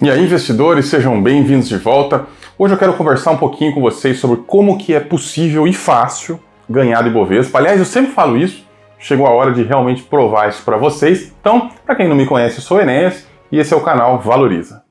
E aí, investidores, sejam bem-vindos de volta. Hoje eu quero conversar um pouquinho com vocês sobre como que é possível e fácil ganhar do Ibovespa. Aliás, eu sempre falo isso, chegou a hora de realmente provar isso para vocês. Então, para quem não me conhece, eu sou o Enéas e esse é o canal Valoriza.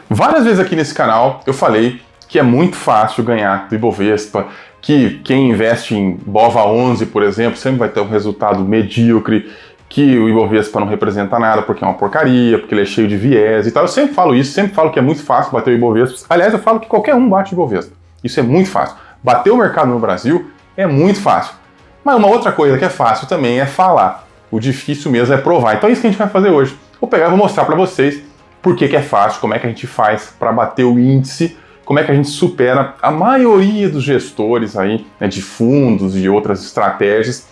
Várias vezes aqui nesse canal eu falei que é muito fácil ganhar do Ibovespa, que quem investe em BOVA11, por exemplo, sempre vai ter um resultado medíocre, que o Ibovespa não representa nada porque é uma porcaria, porque ele é cheio de viés e tal. Eu sempre falo isso, sempre falo que é muito fácil bater o Ibovespa. Aliás, eu falo que qualquer um bate o Ibovespa. Isso é muito fácil. Bater o mercado no Brasil é muito fácil. Mas uma outra coisa que é fácil também é falar. O difícil mesmo é provar. Então é isso que a gente vai fazer hoje. Vou pegar e vou mostrar para vocês por que é fácil, como é que a gente faz para bater o índice, como é que a gente supera a maioria dos gestores aí, né, de fundos e outras estratégias.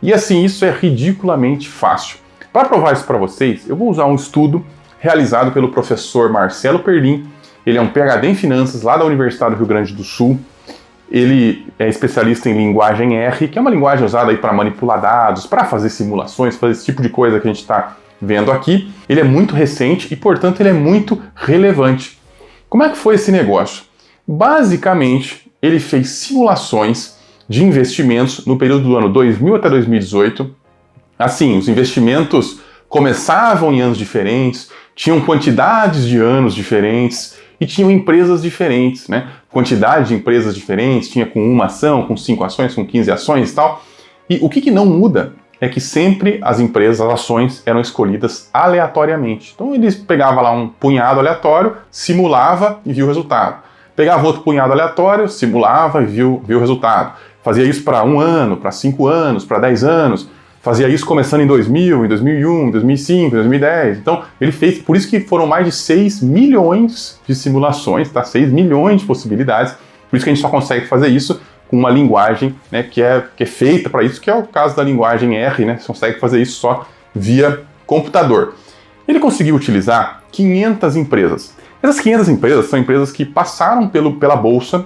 E assim, isso é ridiculamente fácil. Para provar isso para vocês, eu vou usar um estudo realizado pelo professor Marcelo Perlin. Ele é um PhD em finanças lá da Universidade do Rio Grande do Sul. Ele é especialista em linguagem R, que é uma linguagem usada aí para manipular dados, para fazer simulações, fazer esse tipo de coisa que a gente está vendo aqui. Ele é muito recente e, portanto, ele é muito relevante. Como é que foi esse negócio? Basicamente, ele fez simulações de investimentos no período do ano 2000 até 2018. Assim, os investimentos começavam em anos diferentes, tinham quantidades de anos diferentes e tinham empresas diferentes, né? Quantidade de empresas diferentes, tinha com uma ação, com 5 ações, com 15 ações e tal. E o que não muda é que sempre as empresas, as ações, eram escolhidas aleatoriamente. Então eles pegavam lá um punhado aleatório, simulava e via o resultado. Pegava outro punhado aleatório, simulava e viu o resultado. Fazia isso para 1 ano, para 5 anos, para 10 anos. Fazia isso começando em 2000, em 2001, em 2005, em 2010. Então ele fez, por isso que foram mais de 6 milhões de simulações, tá? 6 milhões de possibilidades. Por isso que a gente só consegue fazer isso com uma linguagem, né, que é feita para isso, que é o caso da linguagem R, né? Você consegue fazer isso só via computador. Ele conseguiu utilizar 500 empresas. Essas 500 empresas são empresas que passaram pela Bolsa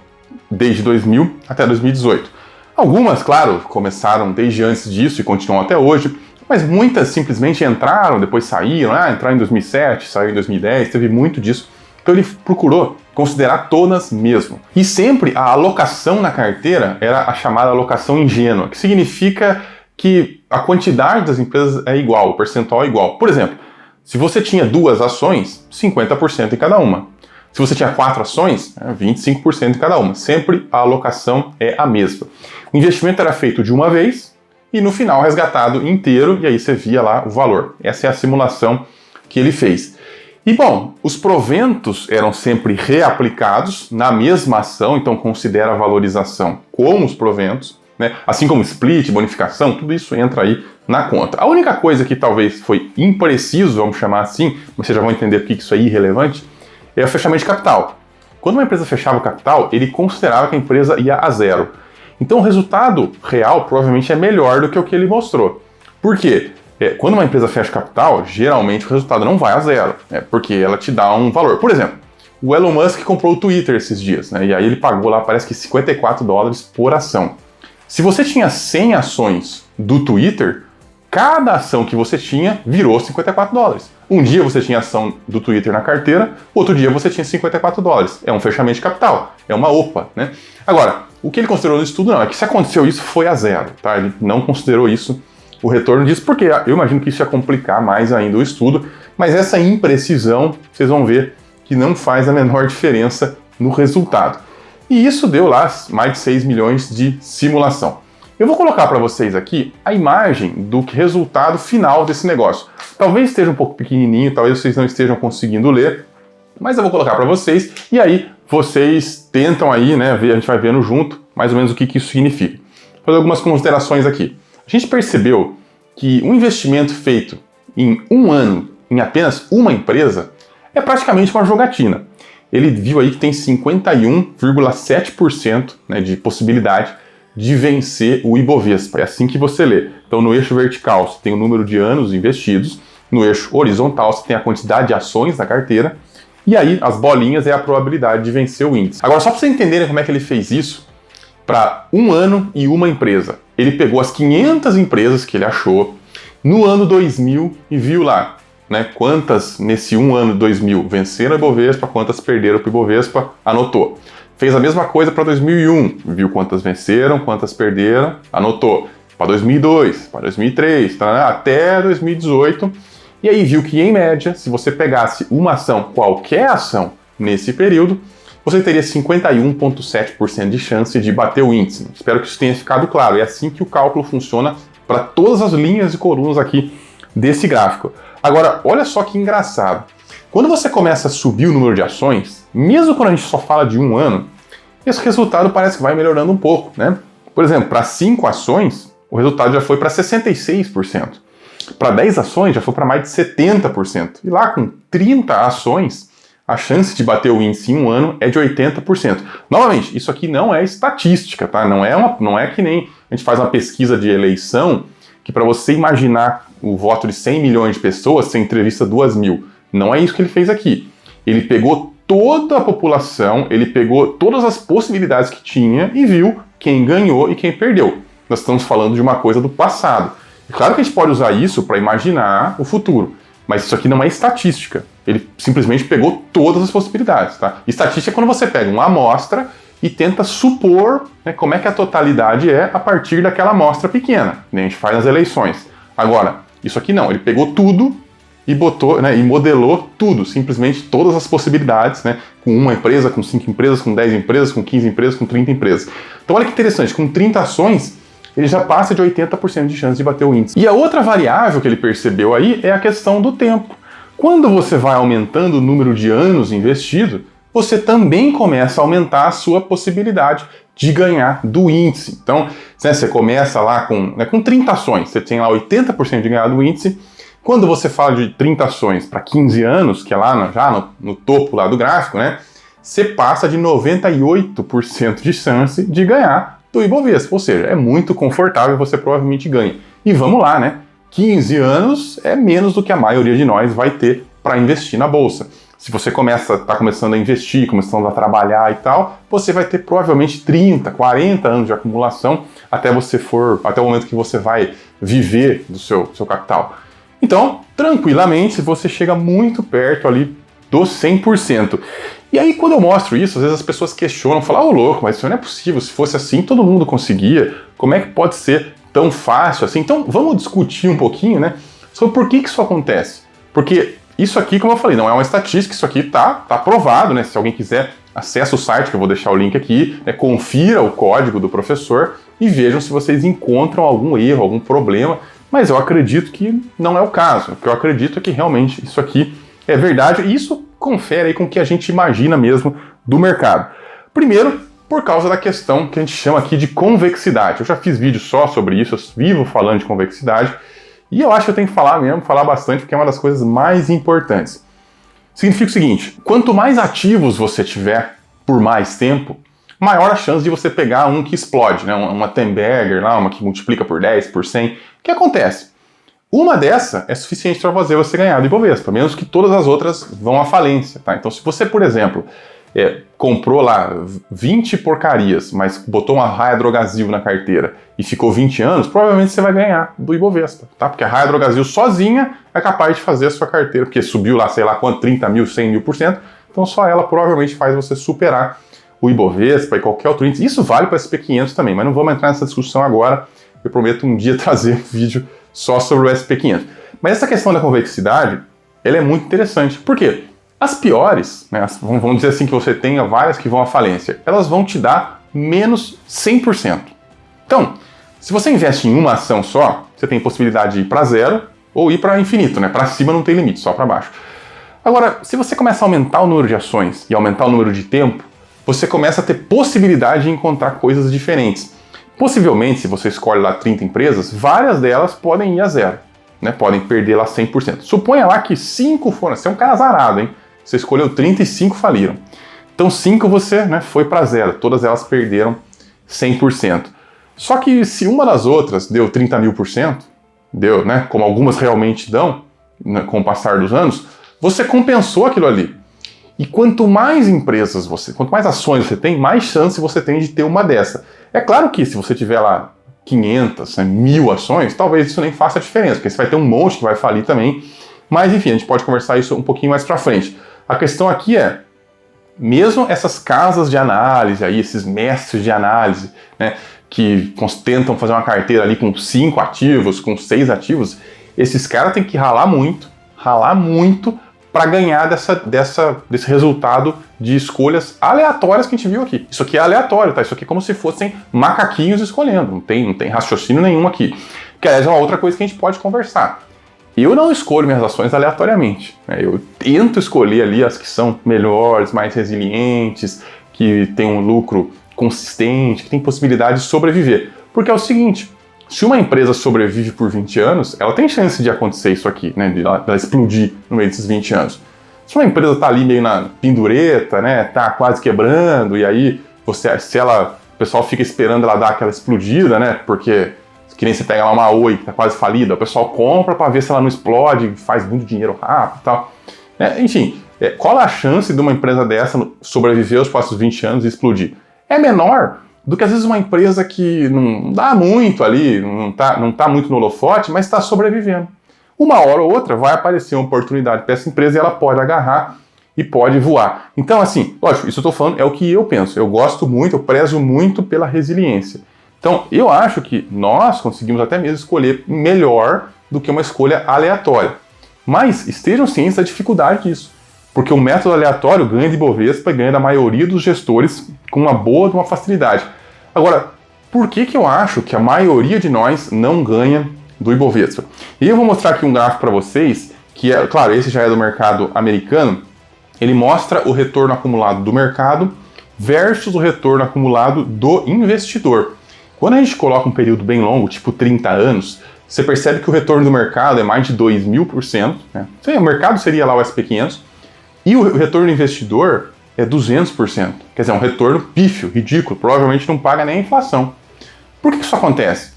desde 2000 até 2018. Algumas, claro, começaram desde antes disso e continuam até hoje, mas muitas simplesmente entraram, depois saíram, entraram em 2007, saiu em 2010, teve muito disso. Então ele procurou considerar todas mesmo. E sempre a alocação na carteira era a chamada alocação ingênua, que significa que a quantidade das empresas é igual, o percentual é igual. Por exemplo, se você tinha 2 ações, 50% em cada uma. Se você tinha 4 ações, 25% em cada uma. Sempre a alocação é a mesma. O investimento era feito de uma vez e no final resgatado inteiro, e aí você via lá o valor. Essa é a simulação que ele fez. E bom, os proventos eram sempre reaplicados na mesma ação, então considera a valorização como os proventos, né? Assim como split, bonificação, tudo isso entra aí na conta. A única coisa que talvez foi impreciso, vamos chamar assim, vocês já vão entender por que isso é irrelevante, é o fechamento de capital. Quando uma empresa fechava o capital, ele considerava que a empresa ia a zero. Então o resultado real provavelmente é melhor do que o que ele mostrou. Por quê? Quando uma empresa fecha capital, geralmente o resultado não vai a zero, porque ela te dá um valor. Por exemplo, o Elon Musk comprou o Twitter esses dias, né, e aí ele pagou lá, parece que $54 por ação. Se você tinha 100 ações do Twitter, cada ação que você tinha virou $54. Um dia você tinha ação do Twitter na carteira, outro dia você tinha $54. É um fechamento de capital, é uma OPA, né? Agora, o que ele considerou no estudo não, é que se aconteceu isso foi a zero, tá? Ele não considerou isso o retorno disso, porque eu imagino que isso ia complicar mais ainda o estudo, mas essa imprecisão, vocês vão ver que não faz a menor diferença no resultado. E isso deu lá mais de 6 milhões de simulação. Eu vou colocar para vocês aqui a imagem do resultado final desse negócio. Talvez esteja um pouco pequenininho, talvez vocês não estejam conseguindo ler, mas eu vou colocar para vocês e aí vocês tentam aí, né, ver, a gente vai vendo junto mais ou menos o que isso significa. Vou fazer algumas considerações aqui. A gente percebeu que um investimento feito em 1 ano em apenas uma empresa é praticamente uma jogatina. Ele viu aí que tem 51,7%, né, de possibilidade de vencer o Ibovespa. É assim que você lê. Então, no eixo vertical, você tem o número de anos investidos. No eixo horizontal, você tem a quantidade de ações da carteira. E aí, as bolinhas é a probabilidade de vencer o índice. Agora, só para vocês entenderem como é que ele fez isso, para um ano e uma empresa. Ele pegou as 500 empresas que ele achou no ano 2000 e viu lá, né, quantas nesse um ano 2000 venceram o Ibovespa, quantas perderam o Ibovespa, anotou. Fez a mesma coisa para 2001, viu quantas venceram, quantas perderam, anotou. Para 2002, para 2003, até 2018. E aí viu que, em média, se você pegasse uma ação, qualquer ação, nesse período, você teria 51,7% de chance de bater o índice. Espero que isso tenha ficado claro. É assim que o cálculo funciona para todas as linhas e colunas aqui desse gráfico. Agora, olha só que engraçado. Quando você começa a subir o número de ações, mesmo quando a gente só fala de um ano, esse resultado parece que vai melhorando um pouco, né? Por exemplo, para 5 ações, o resultado já foi para 66%. Para 10 ações, já foi para mais de 70%. E lá com 30 ações, a chance de bater o índice em um ano é de 80%. Novamente, isso aqui não é estatística, tá? Não é que nem a gente faz uma pesquisa de eleição, que para você imaginar o voto de 100 milhões de pessoas, você entrevista 2.000. Não é isso que ele fez aqui. Ele pegou toda a população, ele pegou todas as possibilidades que tinha e viu quem ganhou e quem perdeu. Nós estamos falando de uma coisa do passado. É claro que a gente pode usar isso para imaginar o futuro, mas isso aqui não é estatística. Ele simplesmente pegou todas as possibilidades, tá? Estatística é quando você pega uma amostra e tenta supor, né, como é que a totalidade é a partir daquela amostra pequena, que a gente faz nas eleições. Agora, isso aqui não, ele pegou tudo e botou, né, e modelou tudo, simplesmente todas as possibilidades, né, com uma empresa, com 5 empresas, com 10 empresas, com 15 empresas, com 30 empresas. Então olha que interessante, com 30 ações, ele já passa de 80% de chance de bater o índice. E a outra variável que ele percebeu aí é a questão do tempo. Quando você vai aumentando o número de anos investido, você também começa a aumentar a sua possibilidade de ganhar do índice. Então, né, você começa lá com 30 ações, você tem lá 80% de ganhar do índice. Quando você fala de 30 ações para 15 anos, que é lá já no topo lá do gráfico, né, você passa de 98% de chance de ganhar do Ibovespa. Ou seja, é muito confortável, você provavelmente ganha. E vamos lá, né? 15 anos é menos do que a maioria de nós vai ter para investir na bolsa. Se você está começando a investir, começando a trabalhar e tal, você vai ter provavelmente 30, 40 anos de acumulação até o momento que você vai viver do seu capital. Então, tranquilamente, você chega muito perto ali dos 100%. E aí, quando eu mostro isso, às vezes as pessoas questionam, falam, ô louco, mas isso não é possível, se fosse assim, todo mundo conseguia, como é que pode ser tão fácil assim? Então, vamos discutir um pouquinho, né, sobre por que isso acontece. Porque isso aqui, como eu falei, não é uma estatística, isso aqui tá provado, né? Se alguém quiser, acessa o site, que eu vou deixar o link aqui, né? Confira o código do professor e vejam se vocês encontram algum erro, algum problema, mas eu acredito que não é o caso. O que eu acredito é que realmente isso aqui é verdade e isso confere aí com o que a gente imagina mesmo do mercado. Primeiro, por causa da questão que a gente chama aqui de convexidade. Eu já fiz vídeo só sobre isso, eu vivo falando de convexidade, e eu acho que eu tenho que falar bastante, porque é uma das coisas mais importantes. Significa o seguinte, quanto mais ativos você tiver por mais tempo, maior a chance de você pegar um que explode, né? Uma Thunberger, uma que multiplica por 10, por 100. O que acontece? Uma dessa é suficiente para fazer você ganhar do Ibovespa, menos que todas as outras vão à falência, tá? Então se você, por exemplo, comprou lá 20 porcarias, mas botou uma Raia Drogasil na carteira e ficou 20 anos, provavelmente você vai ganhar do Ibovespa, tá? Porque a Raia Drogasil sozinha é capaz de fazer a sua carteira, porque subiu lá, sei lá quanto, 30 mil, 100 mil%, então só ela provavelmente faz você superar o Ibovespa e qualquer outro índice. Isso vale para o SP500 também, mas não vamos entrar nessa discussão agora, eu prometo um dia trazer um vídeo só sobre o SP500. Mas essa questão da convexidade, ela é muito interessante. Por quê? As piores, né, vamos dizer assim que você tenha várias que vão à falência, elas vão te dar menos 100%. Então, se você investe em uma ação só, você tem possibilidade de ir para zero ou ir para infinito, né? Para cima não tem limite, só para baixo. Agora, se você começa a aumentar o número de ações e aumentar o número de tempo, você começa a ter possibilidade de encontrar coisas diferentes. Possivelmente, se você escolhe lá 30 empresas, várias delas podem ir a zero, né? Podem perder lá 100%. Suponha lá que 5 foram, você é um cara azarado, hein? Você escolheu 30 e 5 faliram. Então 5 você, né, foi para zero, todas elas perderam 100%. Só que se uma das outras deu 30 mil%, deu, né, como algumas realmente dão, né, com o passar dos anos, você compensou aquilo ali. E quanto mais ações você tem, mais chance você tem de ter uma dessa. É claro que se você tiver lá 500, 1.000 ações, talvez isso nem faça diferença, porque você vai ter um monte que vai falir também. Mas enfim, a gente pode conversar isso um pouquinho mais pra frente. A questão aqui é, mesmo essas casas de análise aí, esses mestres de análise, né, que tentam fazer uma carteira ali com 5 ativos, com 6 ativos, esses caras têm que ralar muito para ganhar desse resultado de escolhas aleatórias que a gente viu aqui. Isso aqui é aleatório, tá? Isso aqui é como se fossem macaquinhos escolhendo, não tem raciocínio nenhum aqui. Que, aliás, é uma outra coisa que a gente pode conversar. Eu não escolho minhas ações aleatoriamente, né? Eu tento escolher ali as que são melhores, mais resilientes, que têm um lucro consistente, que tem possibilidade de sobreviver. Porque é o seguinte, se uma empresa sobrevive por 20 anos, ela tem chance de acontecer isso aqui, né? De ela explodir no meio desses 20 anos. Se uma empresa tá ali meio na pendureta, né? Tá quase quebrando, e aí o pessoal fica esperando ela dar aquela explodida, né? Porque que nem você pega lá uma Oi que tá quase falida, o pessoal compra para ver se ela não explode, faz muito dinheiro rápido e tal. Enfim, qual a chance de uma empresa dessa sobreviver aos próximos 20 anos e explodir? É menor do que às vezes uma empresa que não dá muito ali, não tá muito no holofote, mas está sobrevivendo. Uma hora ou outra vai aparecer uma oportunidade para essa empresa e ela pode agarrar e pode voar. Então, assim, lógico, isso eu estou falando é o que eu penso. Eu gosto muito, eu prezo muito pela resiliência. Então, eu acho que nós conseguimos até mesmo escolher melhor do que uma escolha aleatória. Mas estejam cientes da dificuldade disso. Porque o método aleatório ganha de Ibovespa e ganha da maioria dos gestores com uma facilidade. Agora, por que eu acho que a maioria de nós não ganha do Ibovespa? E eu vou mostrar aqui um gráfico para vocês, que é, claro, esse já é do mercado americano. Ele mostra o retorno acumulado do mercado versus o retorno acumulado do investidor. Quando a gente coloca um período bem longo, tipo 30 anos, você percebe que o retorno do mercado é mais de 2.000%. Né? O mercado seria lá o SP500. E o retorno do investidor é 200%. Quer dizer, é um retorno pífio, ridículo. Provavelmente não paga nem a inflação. Por que isso acontece?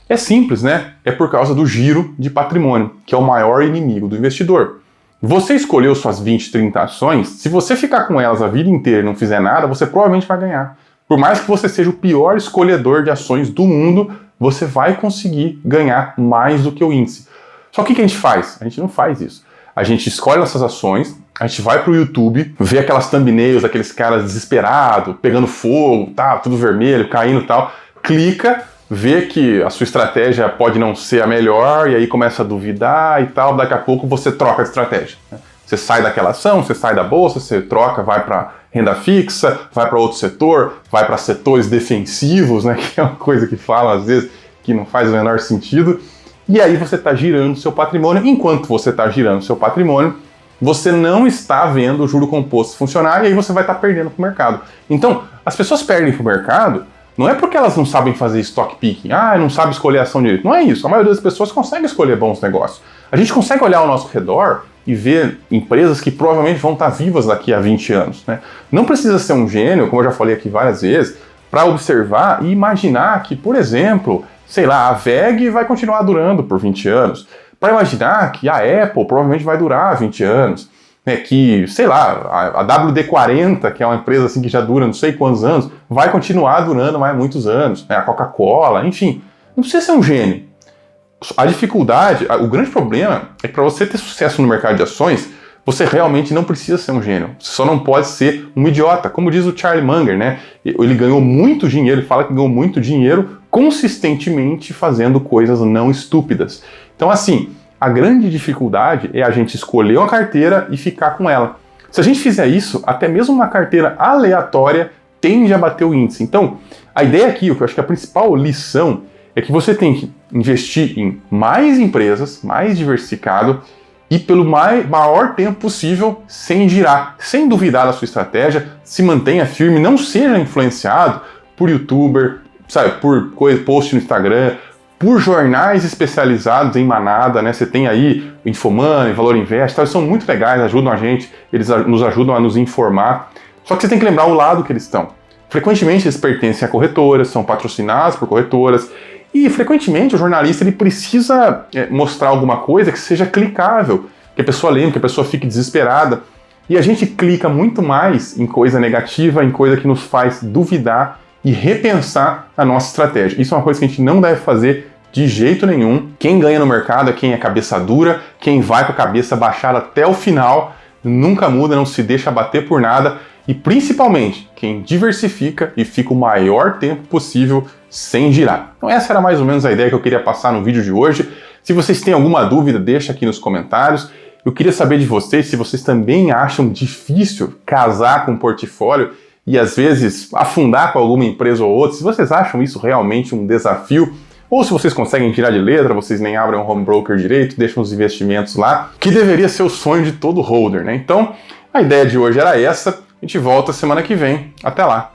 É simples, né? É por causa do giro de patrimônio, que é o maior inimigo do investidor. Você escolheu suas 20, 30 ações, se você ficar com elas a vida inteira e não fizer nada, você provavelmente vai ganhar. Por mais que você seja o pior escolhedor de ações do mundo, você vai conseguir ganhar mais do que o índice. Só que o que a gente faz? A gente não faz isso. A gente escolhe nossas ações, a gente vai pro YouTube, vê aquelas thumbnails, aqueles caras desesperados, pegando fogo, tá, tudo vermelho, caindo e tal, clica, vê que a sua estratégia pode não ser a melhor, e aí começa a duvidar e tal, daqui a pouco você troca de estratégia. Você sai daquela ação, você sai da bolsa, você troca, vai para renda fixa, vai para outro setor, vai para setores defensivos, né, que é uma coisa que falam às vezes que não faz o menor sentido, e aí você está girando seu patrimônio. Enquanto você está girando seu patrimônio, você não está vendo o juro composto funcionar e aí você vai estar perdendo para o mercado. Então, as pessoas perdem para o mercado não é porque elas não sabem fazer stock picking, não sabe escolher ação direito. Não é isso. A maioria das pessoas consegue escolher bons negócios. A gente consegue olhar ao nosso redor e ver empresas que provavelmente vão estar vivas daqui a 20 anos. Né? Não precisa ser um gênio, como eu já falei aqui várias vezes, para observar e imaginar que, por exemplo, sei lá, a VEG vai continuar durando por 20 anos. Para imaginar que a Apple provavelmente vai durar 20 anos. Né? Que, sei lá, a WD-40, que é uma empresa assim que já dura não sei quantos anos, vai continuar durando mais muitos anos. Né? A Coca-Cola, enfim. Não precisa ser um gênio. A dificuldade, o grande problema é que para você ter sucesso no mercado de ações, você realmente não precisa ser um gênio. Você só não pode ser um idiota. Como diz o Charlie Munger, né? Ele ganhou muito dinheiro, ele fala que ganhou muito dinheiro consistentemente fazendo coisas não estúpidas. Então, assim, a grande dificuldade é a gente escolher uma carteira e ficar com ela. Se a gente fizer isso, até mesmo uma carteira aleatória tende a bater o índice. Então, a ideia aqui, o que eu acho que a principal lição é que você tem que investir em mais empresas, mais diversificado e pelo maior tempo possível sem girar, sem duvidar da sua estratégia, se mantenha firme, não seja influenciado por youtuber, sabe, por post no Instagram, por jornais especializados em manada, né? Você tem aí o Infomoney, Valor Invest, eles são muito legais, ajudam a gente, eles nos ajudam a nos informar. Só que você tem que lembrar o lado que eles estão. Frequentemente eles pertencem a corretoras, são patrocinados por corretoras, e frequentemente o jornalista ele precisa mostrar alguma coisa que seja clicável, que a pessoa lembre, que a pessoa fique desesperada. E a gente clica muito mais em coisa negativa, em coisa que nos faz duvidar e repensar a nossa estratégia. Isso é uma coisa que a gente não deve fazer de jeito nenhum. Quem ganha no mercado é quem é cabeça dura, quem vai com a cabeça baixada até o final, nunca muda, não se deixa bater por nada e principalmente quem diversifica e fica o maior tempo possível sem girar. Então essa era mais ou menos a ideia que eu queria passar no vídeo de hoje. Se vocês têm alguma dúvida, deixa aqui nos comentários. Eu queria saber de vocês se vocês também acham difícil casar com um portfólio e às vezes afundar com alguma empresa ou outra, se vocês acham isso realmente um desafio, ou se vocês conseguem tirar de letra, vocês nem abrem um home broker direito, deixam os investimentos lá, que deveria ser o sonho de todo holder, né? Então, a ideia de hoje era essa, a gente volta semana que vem. Até lá!